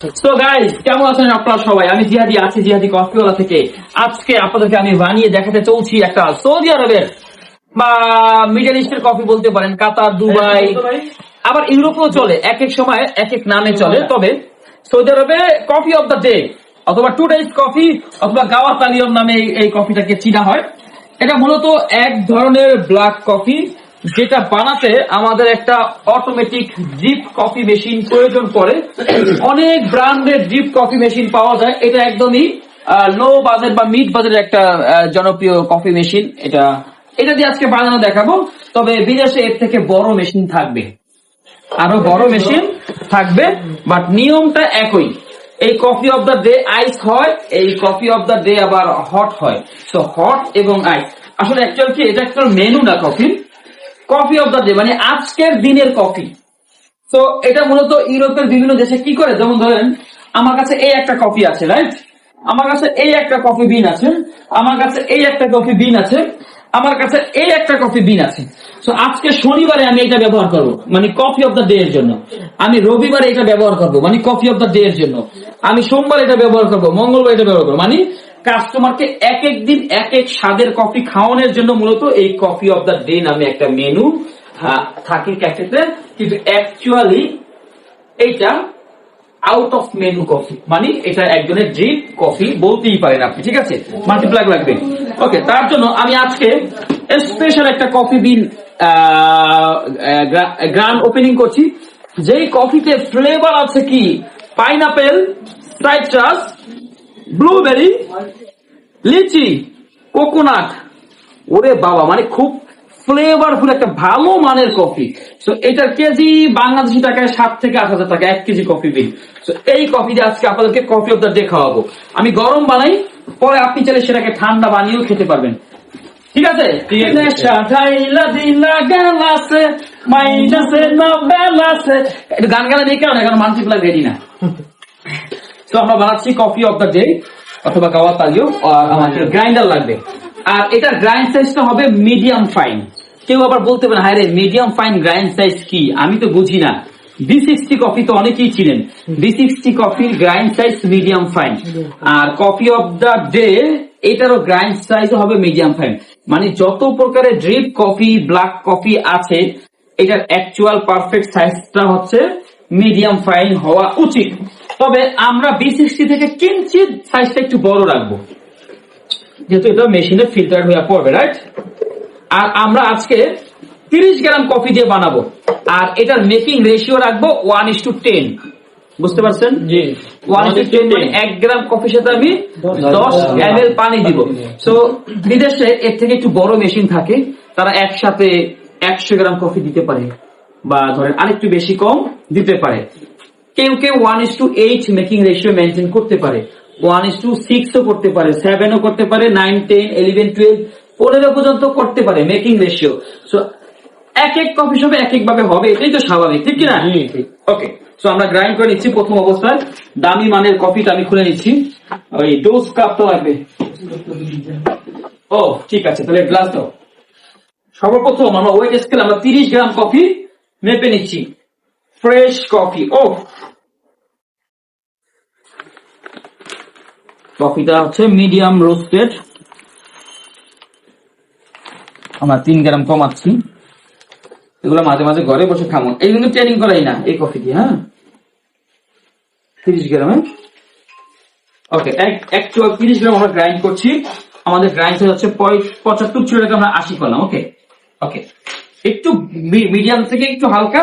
তো গাইস, কেমন আছেন আপনারা সবাই? আমি জিহাদি আছি, জিহাদি কফিওয়ালা থেকে। আজকে আপনাদেরকে আমি বানিয়ে দেখাতে চলছি একটা সৌদি আরবের বা মিডল ইস্টের কফি বলতে পারেন। কাতার, দুবাই, আবার ইউরোপেও চলে, এক এক সময় এক এক নামে চলে। তবে সৌদি আরবে কফি অফ দ্য ডে অথবা টু ডেজ কফি অথবা গাওয়া তালিয়ম নামে এই কফিটাকে চিনা হয়। এটা মূলত এক ধরনের ব্ল্যাক কফি, যেটা বানাতে আমাদের একটা অটোমেটিক ড্রিপ কফি মেশিন প্রয়োজন পড়ে। অনেক ব্র্যান্ডের ড্রিপ কফি মেশিন পাওয়া যায়। এটা একদমই লো বাজেট বা মিড বাজেটের একটা জনপ্রিয় কফি মেশিন। এটা দিয়ে আজকে বানানো দেখাবো। তবে বিদেশে এর থেকে বড় মেশিন থাকবে, আরো বড় মেশিন থাকবে, বাট নিয়মটা একই। এই কফি অফ দ্য ডে আইস হয়, এই কফি অফ দ্য ডে আবার হট হয়। তো হট এবং আইস আসলে অ্যাকচুয়াল কি, এটা একটা মেনু না coffee. Coffee of the day মানে আজকের দিনের কফি। তো এটা মূলত ইউরোপের বিভিন্ন দেশে কি করে, যেমন ধরেন আমার কাছে এই একটা কফি আছে, রাইট? আমার কাছে এই একটা কফি বিন আছে, আমার কাছে এই একটা কফি বিন আছে, আমার কাছে এই একটা কফি বিন আছে। তো আজকে শনিবারে আমি এটা ব্যবহার করব মানে কফি অফ দ্য ডে এর জন্য। আমি রবিবারে এটা ব্যবহার করব মানে কফি অফ দ্য ডে এর জন্য। আমি সোমবার এটা ব্যবহার করব, মঙ্গলবার এটা ব্যবহার করবো, মানে কাস্টমারকে এক এক দিন এক এক স্বাদের কফি খাওয়ানোর জন্য মূলত এই কফি অফ দ্য ডে নামে একটা মেনু থাকে ক্যাফেতে। কিন্তু অ্যাকচুয়ালি এইটা আউট অফ মেনু কফি, মানে এটা একজনের ড্রিপ কফি বলতেই পারেন আপনি, ঠিক আছে? মাল্টিপ্লাগ লাগবে। ওকে, তার জন্য আমি আজকে স্পেশাল একটা কফি বিন গ্রান্ড ওপেনিং করছি। যেই কফিতে ফ্লেভার আছে কি পাইনাপেল, সাইট্রাস, ব্লুবেরি, লিচি, কোকোনাট। ওরে বাবা, মানে খুব ফ্লেভারফুল একটা ভালো মানের কফি। তো এটার কেজি বাংলাদেশি টাকায় 7 থেকে 8,000 টাকা 1 কেজি কফি বিন। তো এই কফি দিয়ে আজকে আপনাদেরকে কফি অফ দ্য ডে খাওয়াবো। আমি গরম বানাই, পরে আপনি চাইলে সেটাকে ঠান্ডা বানিয়েও খেতে পারবেন, ঠিক আছে? একটু গান গানা দিয়ে কেন, এখন মাল্টিপ্লাই রেডি না। তো আমরা বানাচ্ছি কফি অফ দ্য ডে অথবা গাওয়া তালিও। আর আমাদের গ্রাইন্ডার লাগবে, আর এটার গ্রাইন্ড সাইজটা হবে মিডিয়াম ফাইন। কেউ আবার বলতে পারেন, হায় রে মিডিয়াম ফাইন গ্রাইন্ড সাইজ কি, আমি তো বুঝি না। B60 কফি তো অনেকেই চিনেন, B60 কফির গ্রাইন্ড সাইজ মিডিয়াম ফাইন। আর কফি অফ দ্য ডে এটারও গ্রাইন্ড সাইজ হবে মিডিয়াম ফাইন। মানে যত প্রকারের ড্রিপ কফি, ব্ল্যাক কফি আছে, এটার অ্যাকচুয়াল পারফেক্ট সাইজটা হচ্ছে মিডিয়াম ফাইন হওয়া উচিত। তবে আমরা B60 থেকে কিঞ্চিত সাইজটা একটু বড় রাখবো, যেহেতু এটা মেশিনে ফিল্টার হয়ে পড়বে, রাইট? আর আমরা আজকে 30 গ্রাম কফি দিয়ে বানাবো, আর এটার মেকিং রেশিও রাখবো 1:10। বুঝতে পারছেন? 1:10 মানে 1 গ্রাম কফির সাথে আমি 10 ml পানি দিব। তো বিদেশে এর থেকে একটু বড় মেশিন থাকে, তারা একসাথে 100 গ্রাম কফি দিতে পারে, বা ধরেন আরেকটু বেশি কম দিতে পারে। কেউ কেউ 1:8 মেকিং রেশিও মেনটেন করতে পারে, 1:6ও করতে পারে, 7ও করতে পারে, 9, 10, 11, 12, 15 পর্যন্ত করতে পারে মেকিং রেশিও। সো এক এক কফি শপে এক এক ভাবে হবে, এটাই তো স্বাভাবিক, ঠিক কিনা? ওকে, সো আমরা গ্রাইন্ড করে নিচ্ছি। প্রথম অবস্থায় দামি মানের কফিটা আমি খুলে নিচ্ছি। ওই ডোজ কাপ তো লাগবে। ও ঠিক আছে, তাহলে গ্লাস দাও। সর্বপ্রথম আমরা ওয়েট স্কেল আমরা 30 গ্রাম কফি মেপে নিচ্ছি। Fresh coffee. ও কফিটা হচ্ছে মিডিয়াম রোস্টেড। আমরা 3 গ্রাম কমাচ্ছি। এগুলো মাঝে মাঝে ঘরে বসে খামো, এই কিন্তু ট্রেনিং করাই না এই কফি দিয়ে। হ্যাঁ, 30 গ্রাম। ওকে, 30 গ্রাম আমরা গ্রাইন্ড করছি। আমাদের গ্রাইন্ড সাইজ হচ্ছে 75 ছিল, আমরা 80 করলাম। ওকে ওকে, একটু মিডিয়াম থেকে একটু হালকা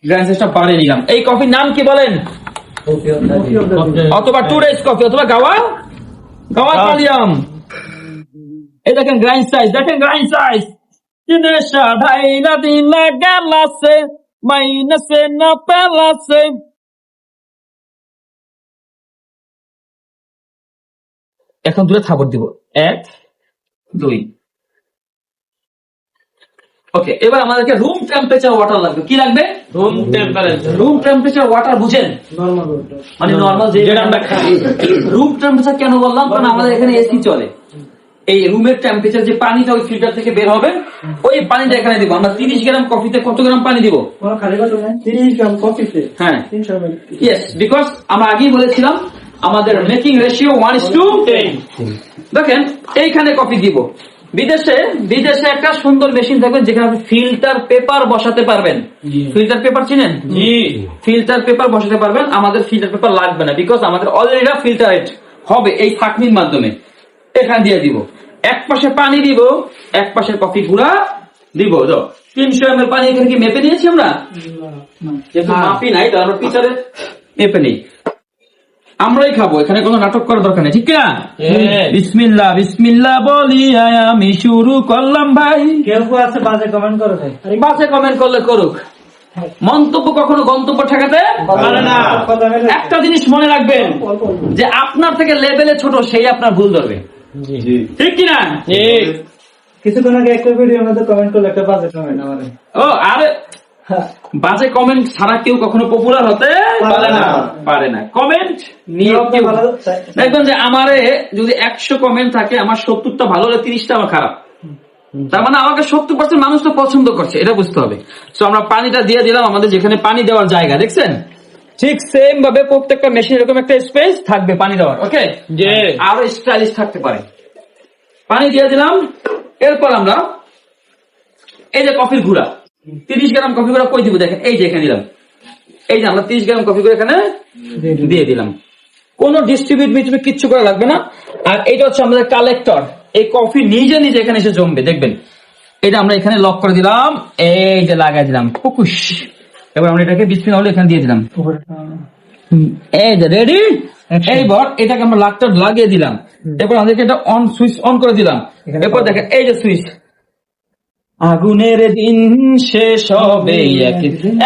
গ্রাইন্ড সাইজটা বাড়িয়ে নিলাম। এই কফির নাম কি বলেন? অথবা টু ডেজ কফি অথবা গাওয়া তালিয়াম। এই দেখেন গ্রাইন্ড সাইজ, দেখেন গ্রাইন্ড সাইজ। এখন দূরে থাপড় দিব, 1, 2। ওকে, এবার আমাদেরকে রুম টেম্পারেচার ওয়াটার লাগবে। কি লাগবে? Room temperature water. বুঝেন? মানে নর্মাল যেটা আমরা খাই। রুম টেম্পারেচার কেন বললাম? কারণ আমাদের এখানে এসি চলে। এই রুমের টেম্পারেচার যে পানিটা ওই ফিল্টার থেকে বের হবে, ওই পানিটা এখানে দিব। আমরা 30 গ্রাম কফিতে কত গ্রাম পানি দিব? 30 গ্রাম কফিতে হ্যাঁ 300 ml। ইয়েস, বিকজ আমরা আগেই বলেছিলাম আমাদের মেকিং রেশিও 1:10। দেখেন এইখানে কফি দিব। বিদেশে বিদেশে একটা সুন্দর মেশিন থাকবে যেখানে আপনি ফিল্টার পেপার বসাতে পারবেন। ফিল্টার পেপার চিনেন? ফিল্টার পেপার বসাতে পারবেন। আমাদের ফিল্টার পেপার লাগবে না, বিকজ আমাদের অলরেডি ফিল্টারেড হবে এই ছাঁকনির মাধ্যমে। এখানে দিয়ে দিব, এক পাশে পানি দিব, এক পাশে কফি গুঁড়া দিব। 300 ml পানি এখানে কি মেপে নিয়েছি আমরা? যেহেতু মাপি নাই, তার আমরা পিচারে মেপে নেই। আমরাই খাবো, এখানে কোনো নাটক করার দরকার নেই, ঠিক না? বিসমিল্লাহ বিসমিল্লাহ বলি আমি শুরু করলাম ভাই। কেউ কেউ আছে বাজে কমেন্ট করে ভাই, বাসে কমেন্ট করলে করুক, মন্তব্য কখনো গন্তব্য ঠেকাতে পারে না। একটা জিনিস মনে রাখবেন যে আপনার থেকে লেভেলে ছোট সেই আপনার ভুল ধরবে, ঠিক কিনা? কিছুক্ষণ আগে একটা ভিডিওর মধ্যে কমেন্ট করলে একটা বাজে কমেন্ট আমারে। ও আরে বাজে কমেন্ট ছাড়া কেউ কখনো পপুলার হতে পারে না। কমেন্ট নিয়ে কেউ দেখবেন যে আমারে যদি 100 কমেন্ট থাকে, আমার 70টা ভালো হলে 30টা আমার খারাপ। তার মানে আমাকে 70% মানুষ তো পছন্দ করছে, এটা বুঝতে হবে। তো আমরা পানিটা দিয়ে দিলাম আমাদের যেখানে পানি দেওয়ার জায়গা, দেখছেন? ঠিক সেম ভাবে প্রত্যেকটা মেশিন এরকম একটা স্পেস থাকবে পানি দেওয়ার। ওকে, আরো স্টাইলিশ থাকতে পারে। পানি দিয়ে দিলাম। এরপর আমরা এই যে কফির গুঁড়া, 30 গ্রাম কফি গুঁড়া কই দিব? দেখেন এই যে এখানে দিলাম। এই যে আমরা 30 গ্রাম কফি গুঁড়া এখানে দিয়ে দিলাম। কোনো ডিস্ট্রিবিউট মিট্রিবিউট কিচ্ছু করা লাগবে না। আর এটা হচ্ছে আমাদের কালেক্টর। এই কফি নিজে নিজে এখানে এসে জমবে, দেখবেন। এটা আমরা এখানে লক করে দিলাম, এই যে লাগাই দিলাম ফুকুশ। এবার আমরা এটাকে বিসমিল্লাহ বলে এখানে দিয়ে দিলাম। এই যে রেডি। এইবার এটাকে আমরা লাকটা লাগিয়ে দিলাম। এরপর আমাদেরকে এটা অন সুইচ অন করে দিলাম। এরপর দেখেন এই যে সুইচ, আগুনের দিন শেষ হবে।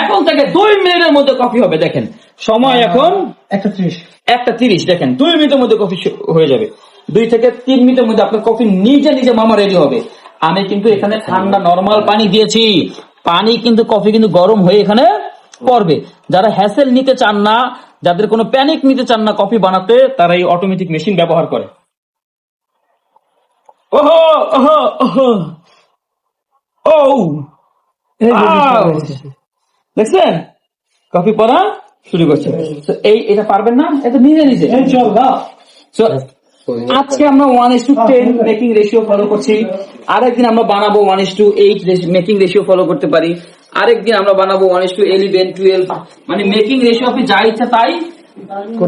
এখন থেকে 2 মিনিটের মধ্যে কফি হবে। দেখেন সময় এখন 1:30। দেখেন 2 মিনিটের মধ্যে কফি হয়ে যাবে। 2 থেকে 3 মিনিটের মধ্যে আপনার কফি নিজে নিজে মামা রেডি হবে। আমি কিন্তু এখানে ঠান্ডা নরমাল পানি দিয়েছি। পানি কিন্তু কফি কিন্তু গরম হয়ে এখানে পড়বে। যারা হ্যাসেল নিতে চান না, যাদের কোনো প্যানিক নিতে চান না কফি বানাতে, তারা এই অটোমেটিক মেশিন ব্যবহার করে। ওহো ওহো ওহো ও দেখছেন কফি পড়া শুরু করছে। এটা পারবেন না, এটা নিজে নিজে চল। আজকে আমরা 1:10 মেকিং রেশিও ফলো করছি। আরেকদিন আমরা বানাবো 1:8 মেকিং রেশিও ফলো করতে পারি। আরেকদিন আমরা বানাবো 1:11, 12। মানে মেকিং রেশিও আপনি যা ইচ্ছা তাই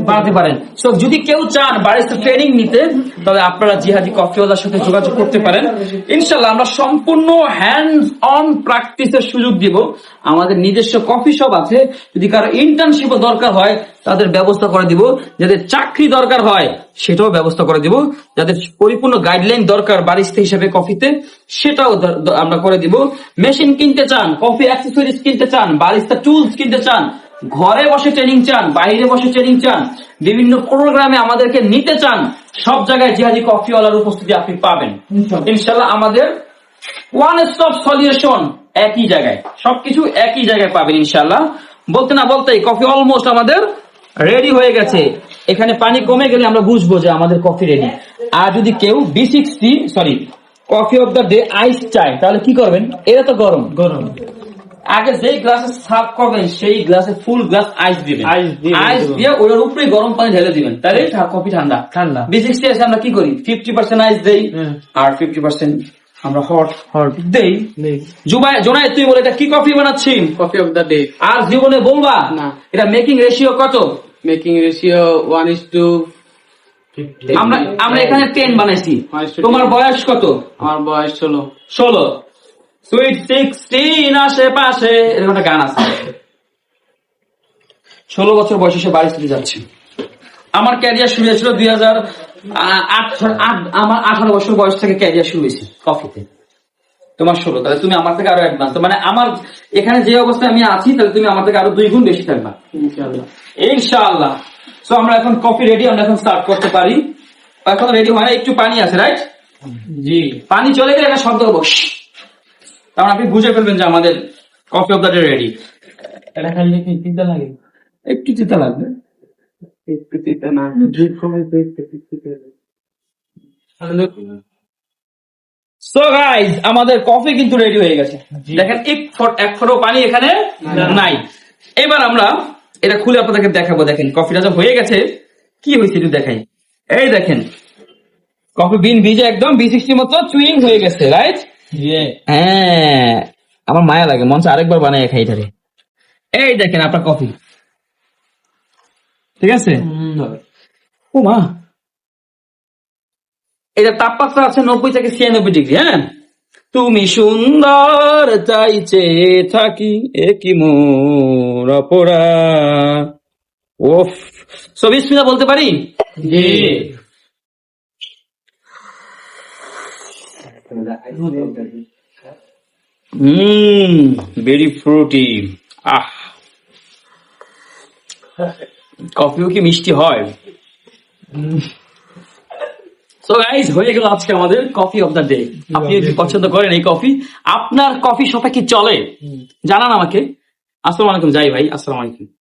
বানাতে পারেন। সো যদি কেউ চান বারিস্টা ট্রেনিং নিতে, তবে আপনারা জিহাদি কফিওয়ালার সাথে যোগাযোগ করতে পারেন। ইনশাল্লাহ আমরা সম্পূর্ণ হ্যান্ডস অন প্র্যাকটিসের সুযোগ দিব। আমাদের নিজস্ব কফি শপ আছে। যদি কারো ইন্টার্নশিপও দরকার হয় তাদের ব্যবস্থা করে দিব। যাদের চাকরি দরকার হয় সেটাও ব্যবস্থা করে দিব। যাদের পরিপূর্ণ গাইডলাইন দরকার বারিস্তা হিসেবে কফিতে, সেটাও আমরা করে দিব। মেশিন কিনতে চান, কফি অ্যাক্সেসরিজ কিনতে চান, বারিস্তা টুলস কিনতে চান, ঘরে বসে ট্রেনিং চান, বাইরে বসে ট্রেনিং চান, বিভিন্ন প্রোগ্রামে আমাদেরকে নিতে চান, সব জায়গায় জিহাদি কফিওয়ালার উপস্থিতি আপনি পাবেন ইনশাল্লাহ। আমাদের ওয়ান স্টপ সলিউশন একই জায়গায়, সবকিছু একই জায়গায় পাবেন ইনশাল্লাহ। বলতে না বলতেই কফি অলমোস্ট আমাদের রেডি হয়ে গেছে। এখানে পানি কমে গেলে আমরা বুঝবো যে আমাদের কফি রেডি। আর যদি কেউ কফি অফ দ্য ডে আইস চায়, তাহলে কি করবেন? এটা তো গরম গরম, আগে যেই গ্লাসে সার্ভ করবেন সেই গ্লাসে ফুল গ্লাস আইস দিবেন। আইস দিয়ে ওটার উপরে গরম পানি ঢেলে দিবেন, তাহলে কফি ঠান্ডা। B60 এসে আমরা কি করি? 50% আইস দেই আর 50% আমরা হট দেই। জোনাই তুই বলে এটা কি কফি বানাচ্ছি? Coffee of the day. আর জীবনে বলবা না। এটা মেকিং রেশিও কত? Making ratio 1:50। আমরা এখানে 10 বানাইছি। তোমার বয়স কত? আমার বয়স 16। সুইট 16 আশেপাশে, এরকম একটা গান আছে। 16 বছর বয়সে বারিস্তাতে যাচ্ছে। আমার ক্যারিয়ার শুরু হয়েছিল 2008। আমার 18 বছর বয়স থেকে ক্যারিয়ার শুরু হয়েছে কফিতে। তোমার 16, তাহলে তুমি আমার থেকে আরো অ্যাডভান্স। মানে আমার এখানে যে অবস্থায় আমি আছি, তাহলে তুমি আমার থেকে আরো 2 গুণ বেশি থাকবা ইনশাআল্লাহ। সো আমরা এখন কফি রেডি, আমরা এখন স্টার্ট করতে পারি। এখন রেডি হয় না, একটু পানি আছে, রাইট? জি, পানি চলে গেলে একটা শব্দ হবো, কারণ আপনি বুঝে ফেলবেন যে আমাদের coffee of the day ready. এটা খাইলে কি তিতা লাগে? একটু তিতা লাগবে, একটু তিতা না। সো গাইজ আমাদের কফি কিন্তু রেডি হয়ে গেছে। দেখেন এক ফোঁটা পানি এখানে নাই। এবার আমরা এটা খুলে আপনাদেরকে দেখাবো। দেখেন কফিটা যখন হয়ে গেছে কি হয়েছে একটু দেখাই। এই দেখেন কফি বিন ভিজে একদম B60 মতো চুইং হয়ে গেছে, রাইট? হ্যাঁ, আমার মায়া লাগে, মঞ্চে আরেকবার বানাই খাই এটারে। এই দেখেন আপনার কফি, ঠিক আছে? ও মা, এটা তাপমাত্রা আছে 90 থেকে 96 ডিগ্রি। হ্যাঁ, তুমি সুন্দর তাই চেয়ে থাকি একই মোর অপরা। ওফ, সো বিসমিল্লাহ বলতে পারি? জি। ভেরি ফ্রুটি। আহ, কফিও কি মিষ্টি হয়? সো গাইস, হয়ে গেল আজকে আমাদের কফি অফ দ্য ডে। আপনি যদি পছন্দ করেন এই কফি, আপনার কফি শপে কি চলে জানান আমাকে। আসসালামু আলাইকুম। যাই ভাই, আসসালামু আলাইকুম।